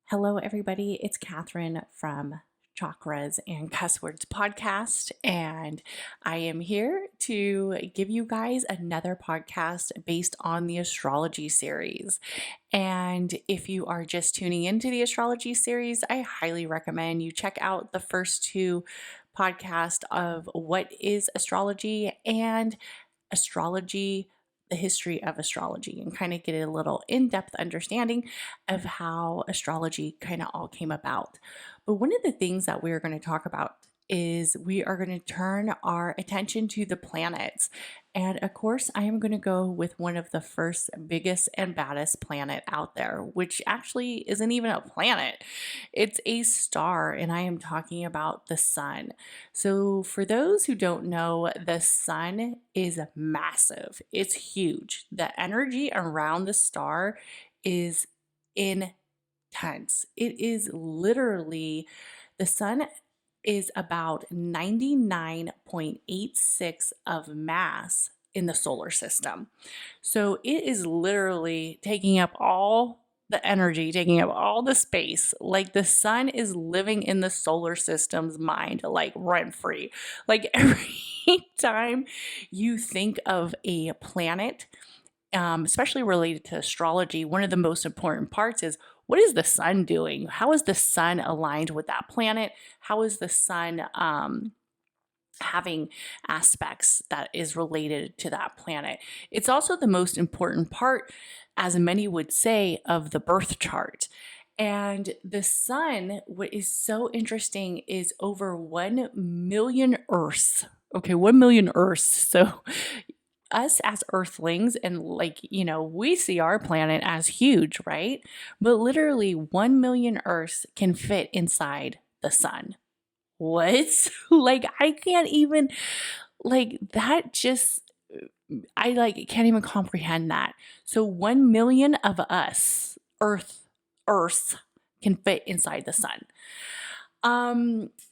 Hello, everybody. It's Katherine from Chakras and Cuss Words podcast, and I am here to give you guys another podcast based on the astrology series. And if you are just tuning into the astrology series, I highly recommend you check out the first two podcasts of what is astrology and astrology, the history of astrology, and kind of get a little in-depth understanding of how astrology kind of all came about. But one of the things that we're going to talk about is we are going to turn our attention to the planets. And of course, I am going to go with one of the first biggest and baddest planet out there, which actually isn't even a planet. It's a star, and I am talking about the sun. So for those who don't know, the sun is massive. It's huge. The energy around the star is intense. It is literally, the sun is about 99.86 of mass in the solar system. So it is literally taking up all the energy, taking up all the space. Like the sun is living in the solar system's mind, like rent free. Like every time you think of a planet, especially related to astrology, one of the most important parts is, what is the sun doing? How is the sun aligned with that planet? How is the sun having aspects that is related to that planet? It's also the most important part, as many would say, of the birth chart. And the sun, what is so interesting is over 1 million Earths. Okay, 1 million Earths. So us as earthlings, and we see our planet as huge, right? But literally 1 million Earths can fit inside the sun. What? Like, I can't even, like, that just, can't even comprehend that. So 1 million of us, Earths, can fit inside the sun.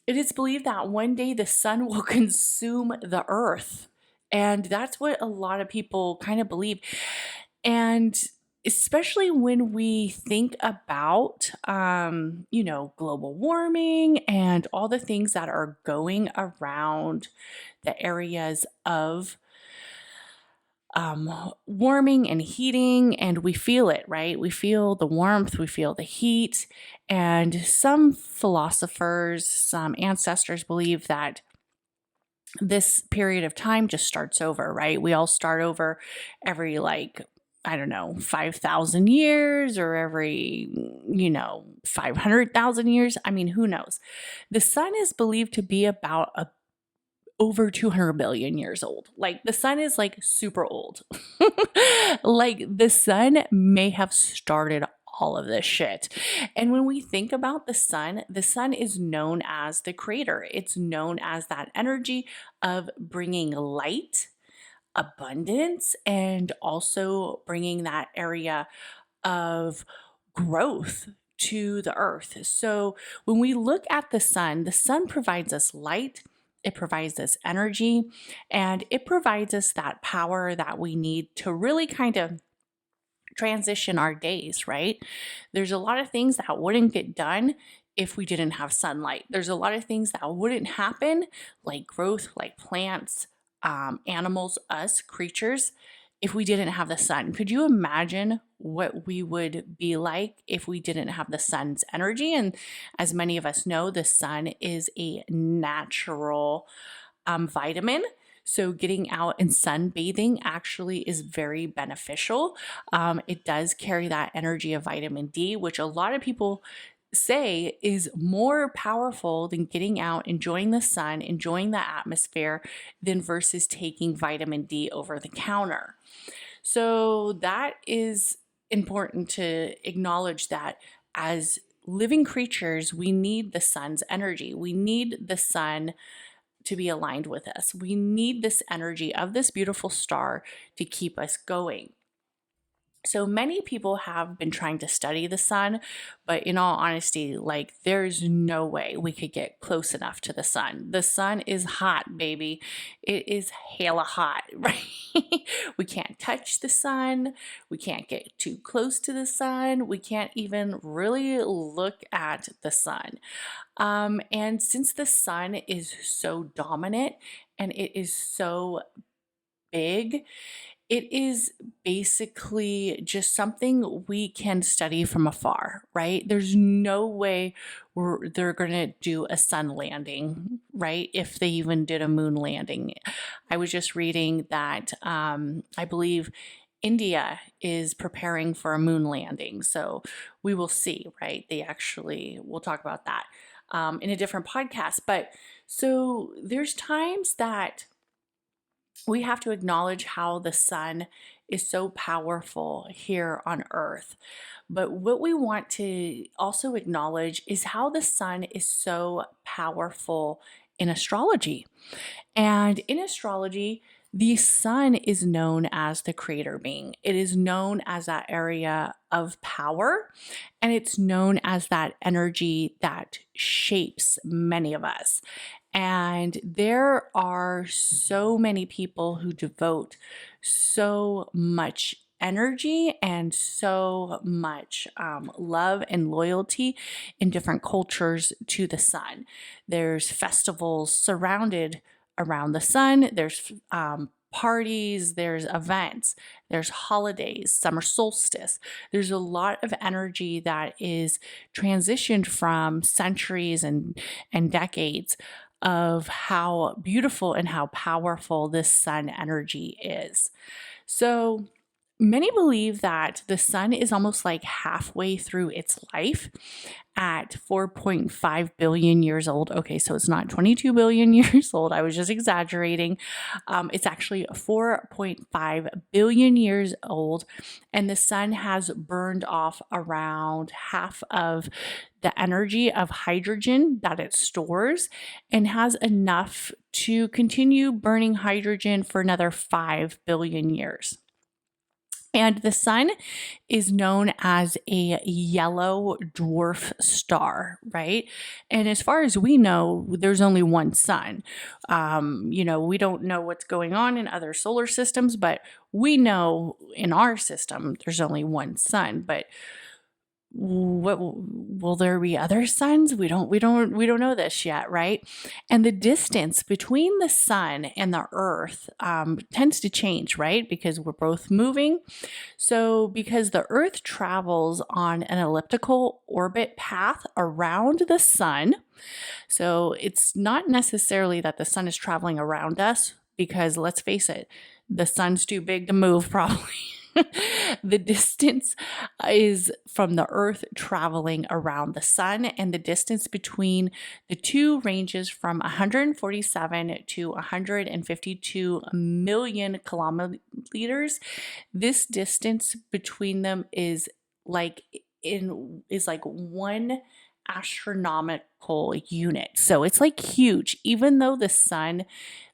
It is believed that one day the sun will consume the earth. And that's what a lot of people kind of believe. And especially when we think about, global warming and all the things that are going around the areas of warming and heating, and we feel it, right? We feel the warmth, we feel the heat. And some philosophers, some ancestors believe that this period of time just starts over, right? We all start over every, 5,000 years, or every, 500,000 years. I mean, who knows? The sun is believed to be about over 200 billion years old. Like, the sun is like super old. Like, the sun may have started all of this shit. And when we think about the sun is known as the creator. It's known as that energy of bringing light, abundance, and also bringing that area of growth to the earth. So when we look at the sun provides us light, it provides us energy, and it provides us that power that we need to really kind of transition our days, right? There's a lot of things that wouldn't get done if we didn't have sunlight. There's a lot of things that wouldn't happen, like growth, like plants, animals, us, creatures, if we didn't have the sun. Could you imagine what we would be like if we didn't have the sun's energy? And as many of us know, the sun is a natural vitamin. So getting out and sunbathing actually is very beneficial. It does carry that energy of vitamin D, which a lot of people say is more powerful than getting out, enjoying the sun, enjoying the atmosphere, than versus taking vitamin D over the counter. So that is important to acknowledge, that as living creatures, we need the sun's energy. We need the sun to be aligned with us. We need this energy of this beautiful star to keep us going. So many people have been trying to study the sun, but in all honesty, like there's no way we could get close enough to the sun. The sun is hot, baby. It is hella hot, right? We can't touch the sun. We can't get too close to the sun. We can't even really look at the sun. And since the sun is so dominant and it is so big, it is basically just something we can study from afar, right? There's no way they're going to do a sun landing, right? If they even did a moon landing. I was just reading that I believe India is preparing for a moon landing. So we will see, right? We'll talk about that in a different podcast. But so there's times that we have to acknowledge how the sun is so powerful here on Earth. But what we want to also acknowledge is how the sun is so powerful in astrology. And in astrology, the sun is known as the creator being. It is known as that area of power, and it's known as that energy that shapes many of us. And there are so many people who devote so much energy and so much love and loyalty in different cultures to the sun. There's festivals surrounded around the sun. There's parties, there's events, there's holidays, summer solstice. There's a lot of energy that is transitioned from centuries and decades of how beautiful and how powerful this sun energy is. So many believe that the sun is almost like halfway through its life at 4.5 billion years old. Okay, so it's not 22 billion years old. I was just exaggerating. It's actually 4.5 billion years old, and the sun has burned off around half of the energy of hydrogen that it stores and has enough to continue burning hydrogen for another 5 billion years. And the sun is known as a yellow dwarf star, right? And as far as we know, there's only one sun. We don't know what's going on in other solar systems, but we know in our system, there's only one sun. But what will there be other suns? We don't know this yet, right? And the distance between the sun and the earth tends to change, right? Because we're both moving. So because the earth travels on an elliptical orbit path around the sun, so it's not necessarily that the sun is traveling around us, because let's face it, the sun's too big to move probably. The distance is from the earth traveling around the sun, and the distance between the two ranges from 147 to 152 million kilometers. This distance between them is like one astronomical unit. So it's like huge. Even though the sun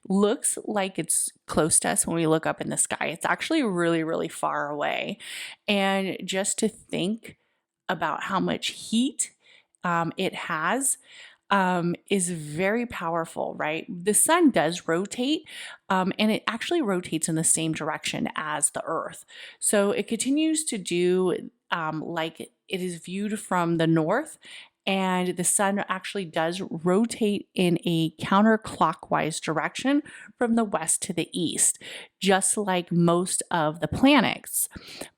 looks like it's close to us when we look up in the sky, it's actually really, really far away. And just to think about how much heat it has is very powerful, right? The sun does rotate, and it actually rotates in the same direction as the earth. So it continues to do like it is viewed from the north, and the sun actually does rotate in a counterclockwise direction from the west to the east, just like most of the planets.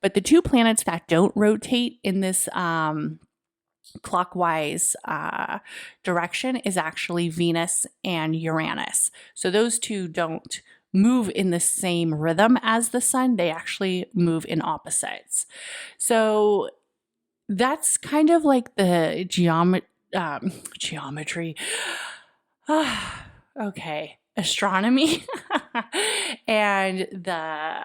But the two planets that don't rotate in this clockwise direction is actually Venus and Uranus. So those two don't move in the same rhythm as the sun. They actually move in opposites. So that's kind of like the geometry. Okay. Astronomy and the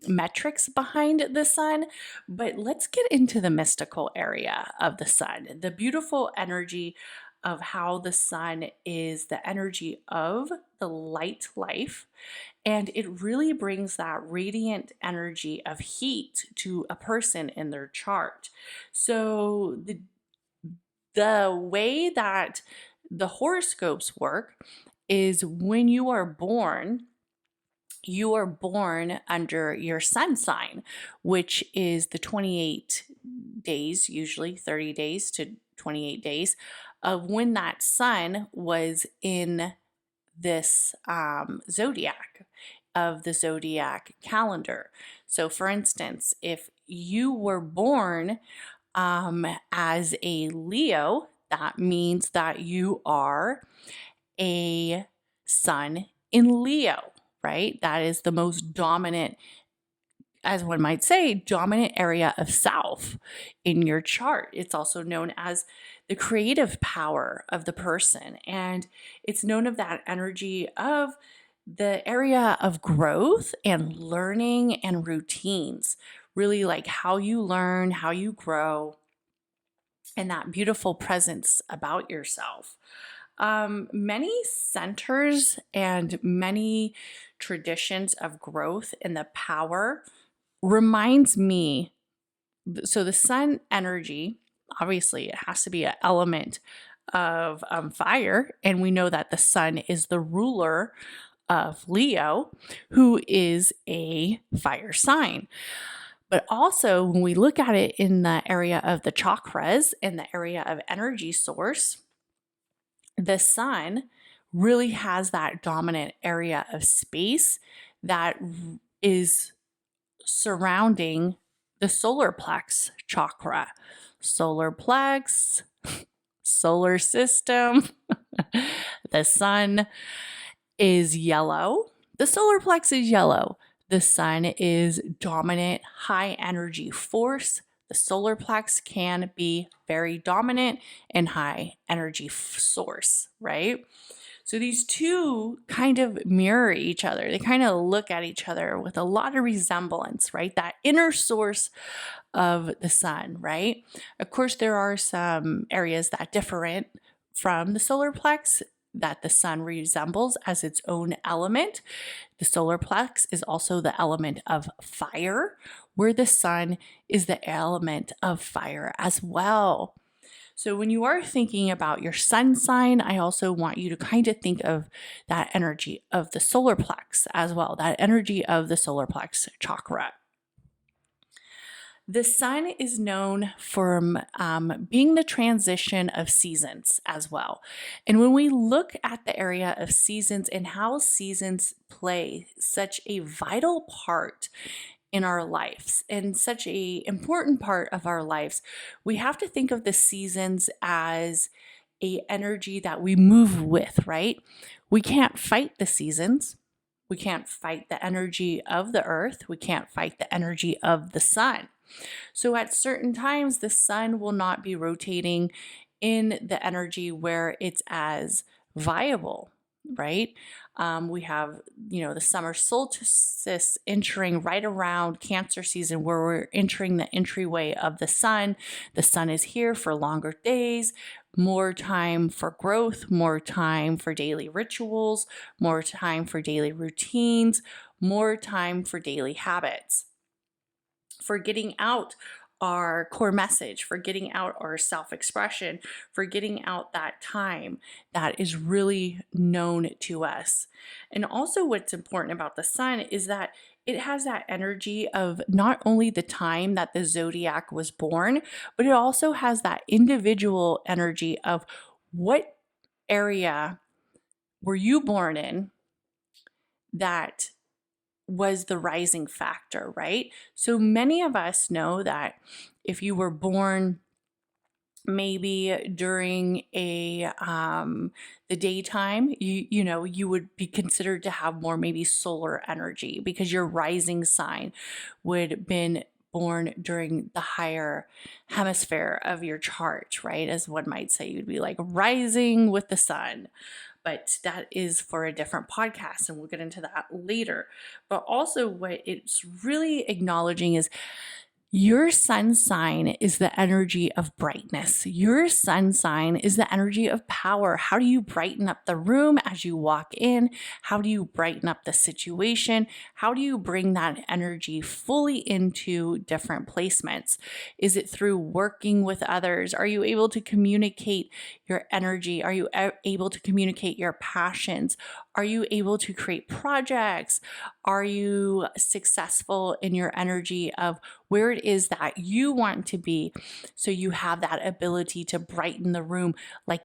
metrics behind the sun. But let's get into the mystical area of the sun, the beautiful energy of how the sun is the energy of the light life, and it really brings that radiant energy of heat to a person in their chart. So the way that the horoscopes work is when you are born under your sun sign, which is the 28 days, usually 30 days to 28 days of when that sun was in this zodiac of the zodiac calendar. So, for instance, if you were born as a Leo, that means that you are a sun in Leo, right? That is the most dominant, as one might say, dominant area of self in your chart. It's also known as the creative power of the person. And it's known of that energy of the area of growth and learning and routines, really like how you learn, how you grow, and that beautiful presence about yourself. Many centers and many traditions of growth and the power reminds me. So the sun energy, obviously, it has to be an element of fire, and we know that the sun is the ruler of Leo, who is a fire sign. But also, when we look at it in the area of the chakras and the area of energy source, the sun really has that dominant area of space that is surrounding the solar plex chakra. Solar plex, solar system. The sun is yellow. The solar plex is yellow. The sun is dominant, high energy force. The solar plex can be very dominant and high energy source, right? So these two kind of mirror each other. They kind of look at each other with a lot of resemblance, right? That inner source of the sun, right? Of course, there are some areas that different from the solar plex that the sun resembles as its own element. The solar plex is also the element of fire, where the sun is the element of fire as well. So when you are thinking about your sun sign, I also want you to kind of think of that energy of the solar plex as well, that energy of the solar plex chakra. The sun is known for being the transition of seasons as well. And when we look at the area of seasons and how seasons play such a vital part in our lives and such a important part of our lives, we have to think of the seasons as a energy that we move with, right? We can't fight the seasons. We can't fight the energy of the earth. We can't fight the energy of the sun. So at certain times, the sun will not be rotating in the energy where it's as viable, right? We have, the summer solstice entering right around Cancer season, where we're entering the entryway of the sun. The sun is here for longer days, more time for growth, more time for daily rituals, more time for daily routines, more time for daily habits, for getting out our core message, for getting out our self-expression, for getting out that time that is really known to us. And also what's important about the sun is that it has that energy of not only the time that the zodiac was born, but it also has that individual energy of what area were you born in that was the rising factor, right? So many of us know that if you were born maybe during the daytime, you would be considered to have more maybe solar energy because your rising sign would have been born during the higher hemisphere of your chart, right? As one might say, you'd be like rising with the sun. But that is for a different podcast, and we'll get into that later. But also what it's really acknowledging is Your sun sign is the energy of brightness. Your sun sign is the energy of power. How do you brighten up the room as you walk in? How do you brighten up the situation? How do you bring that energy fully into different placements? Is it through working with others? Are you able to communicate your energy? Are you able to communicate your passions? Are you able to create projects? Are you successful in your energy of where it is that you want to be? So you have that ability to brighten the room like